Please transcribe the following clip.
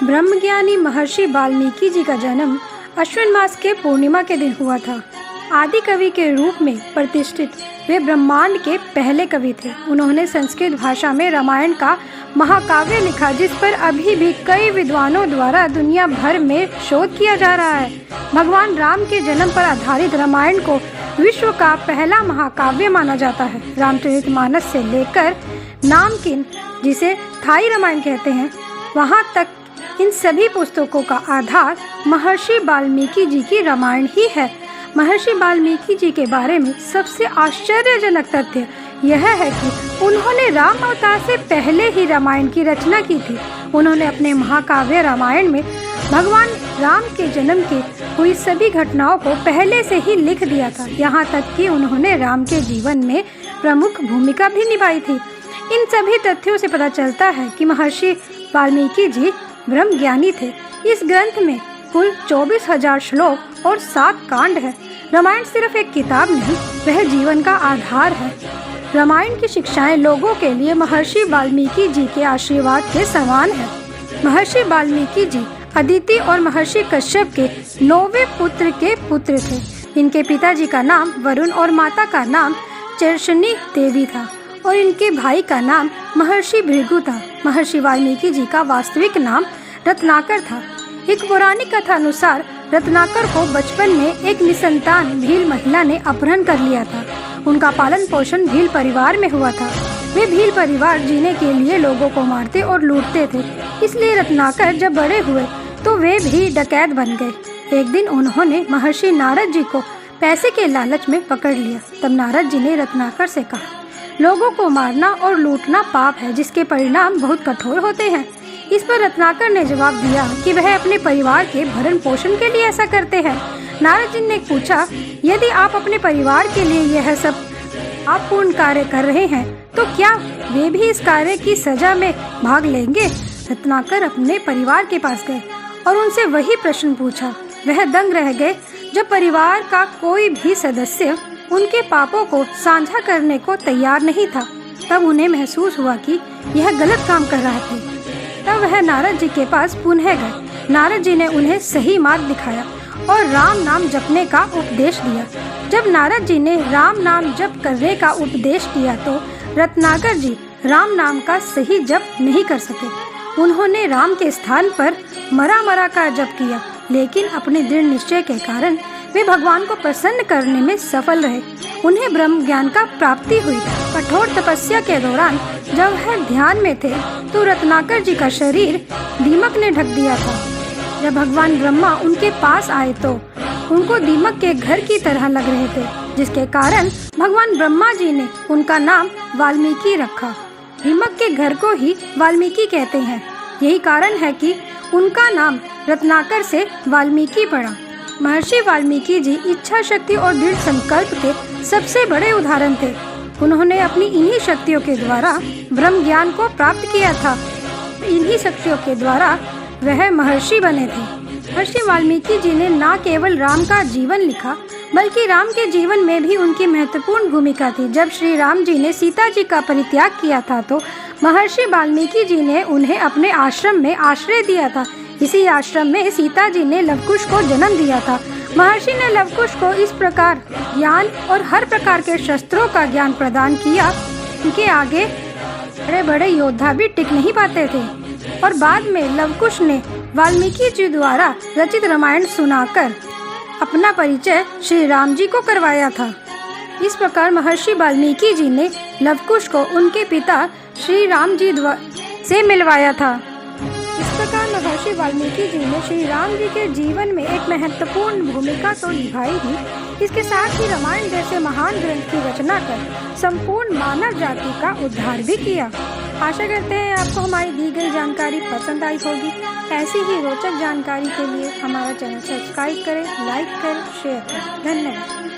ब्रह्मज्ञानी महर्षि वाल्मीकि जी का जन्म अश्विन मास के पूर्णिमा के दिन हुआ था। आदि कवि के रूप में प्रतिष्ठित वे ब्रह्मांड के पहले कवि थे। उन्होंने संस्कृत भाषा में रामायण का महाकाव्य लिखा, जिस पर अभी भी कई विद्वानों द्वारा दुनिया भर में शोध किया जा रहा है। भगवान राम के जन्म पर आधारित रामायण को विश्व का पहला महाकाव्य माना जाता है। रामचरितमानस से लेकर नामकीन, जिसे थाई रामायण कहते हैं, वहाँ तक इन सभी पुस्तकों का आधार महर्षि वाल्मीकि जी की रामायण ही है। महर्षि वाल्मीकि जी के बारे में सबसे आश्चर्यजनक तथ्य यह है कि उन्होंने राम अवतार से पहले ही रामायण की रचना की थी। उन्होंने अपने महाकाव्य रामायण में भगवान राम के जन्म की हुई सभी घटनाओं को पहले से ही लिख दिया था। यहाँ तक कि उन्होंने राम के जीवन में प्रमुख भूमिका भी निभाई थी। इन सभी तथ्यों से पता चलता है कि महर्षि वाल्मीकि जी ब्रह्म ज्ञानी थे। इस ग्रंथ में कुल 24,000 श्लोक और 7 कांड है। रामायण सिर्फ एक किताब नहीं, वह जीवन का आधार है। रामायण की शिक्षाएं लोगों के लिए महर्षि वाल्मीकि जी के आशीर्वाद के समान है। महर्षि वाल्मीकि जी अदिति और महर्षि कश्यप के 9वें पुत्र के पुत्र थे। इनके पिताजी का नाम वरुण और माता का नाम चर्षणी देवी था और इनके भाई का नाम महर्षि भृगु था। महर्षि वाल्मीकि जी का वास्तविक नाम रत्नाकर था। एक पौराणिक कथा अनुसार रत्नाकर को बचपन में एक निसंतान भील महिला ने अपहरण कर लिया था। उनका पालन पोषण भील परिवार में हुआ था। वे भील परिवार जीने के लिए लोगों को मारते और लूटते थे। इसलिए रत्नाकर जब बड़े हुए तो वे भी डकैत बन गए। एक दिन उन्होंने महर्षि नारद जी को पैसे के लालच में पकड़ लिया। तब नारद जी ने रत्नाकर से कहा, लोगों को मारना और लूटना पाप है, जिसके परिणाम बहुत कठोर होते हैं। इस पर रत्नाकर ने जवाब दिया कि वह अपने परिवार के भरण पोषण के लिए ऐसा करते हैं। नारद जी ने पूछा, यदि आप अपने परिवार के लिए यह सब पापपूर्ण कार्य कर रहे हैं तो क्या वे भी इस कार्य की सजा में भाग लेंगे? रत्नाकर अपने परिवार के पास गए और उनसे वही प्रश्न पूछा। वह दंग रह गए जब परिवार का कोई भी सदस्य उनके पापों को साझा करने को तैयार नहीं था। तब उन्हें महसूस हुआ कि यह गलत काम कर रहे थे। तब वह नारद जी के पास पुनः गए। नारद जी ने उन्हें सही मार्ग दिखाया और राम नाम जपने का उपदेश दिया। जब नारद जी ने राम नाम जप करने का उपदेश दिया तो रत्नाकर जी राम नाम का सही जप नहीं कर सके। उन्होंने राम के स्थान पर मरा का जप किया, लेकिन अपने दृढ़ निश्चय के कारण वे भगवान को प्रसन्न करने में सफल रहे। उन्हें ब्रह्म ज्ञान का प्राप्ति हुई। कठोर तपस्या के दौरान जब वह ध्यान में थे तो रत्नाकर जी का शरीर दीमक ने ढक दिया था। जब भगवान ब्रह्मा उनके पास आए तो उनको दीमक के घर की तरह लग रहे थे, जिसके कारण भगवान ब्रह्मा जी ने उनका नाम वाल्मीकि रखा। दीमक के घर को ही वाल्मीकि कहते हैं। यही कारण है कि उनका नाम रत्नाकर से वाल्मीकि पड़ा। महर्षि वाल्मीकि जी इच्छा शक्ति और दृढ़ संकल्प के सबसे बड़े उदाहरण थे। उन्होंने अपनी इन्हीं शक्तियों के द्वारा ब्रह्म ज्ञान को प्राप्त किया था। इन्हीं शक्तियों के द्वारा वह महर्षि बने थे। महर्षि वाल्मीकि जी ने न केवल राम का जीवन लिखा, बल्कि राम के जीवन में भी उनकी महत्वपूर्ण भूमिका थी। जब श्री राम जी ने सीता जी का परित्याग किया था तो महर्षि वाल्मीकि जी ने उन्हें अपने आश्रम में आश्रय दिया था। इसी आश्रम में सीता जी ने लवकुश को जन्म दिया था। महर्षि ने लवकुश को इस प्रकार ज्ञान और हर प्रकार के शस्त्रों का ज्ञान प्रदान किया। उनके आगे बड़े बड़े योद्धा भी टिक नहीं पाते थे। और बाद में लवकुश ने वाल्मीकि जी द्वारा रचित रामायण सुनाकर अपना परिचय श्री राम जी को करवाया था। इस प्रकार महर्षि वाल्मीकि जी ने लवकुश को उनके पिता श्री राम जी से मिलवाया था। इस प्रकार महर्षि वाल्मीकि जी ने श्री राम जी के जीवन में एक महत्वपूर्ण भूमिका तो निभाई ही, इसके साथ ही रामायण जैसे महान ग्रंथ की रचना कर संपूर्ण मानव जाति का उद्धार भी किया। आशा करते हैं आपको हमारी दी गई जानकारी पसंद आई होगी। ऐसी ही रोचक जानकारी के लिए हमारा चैनल सब्सक्राइब करें, लाइक करें, शेयर करें। धन्यवाद।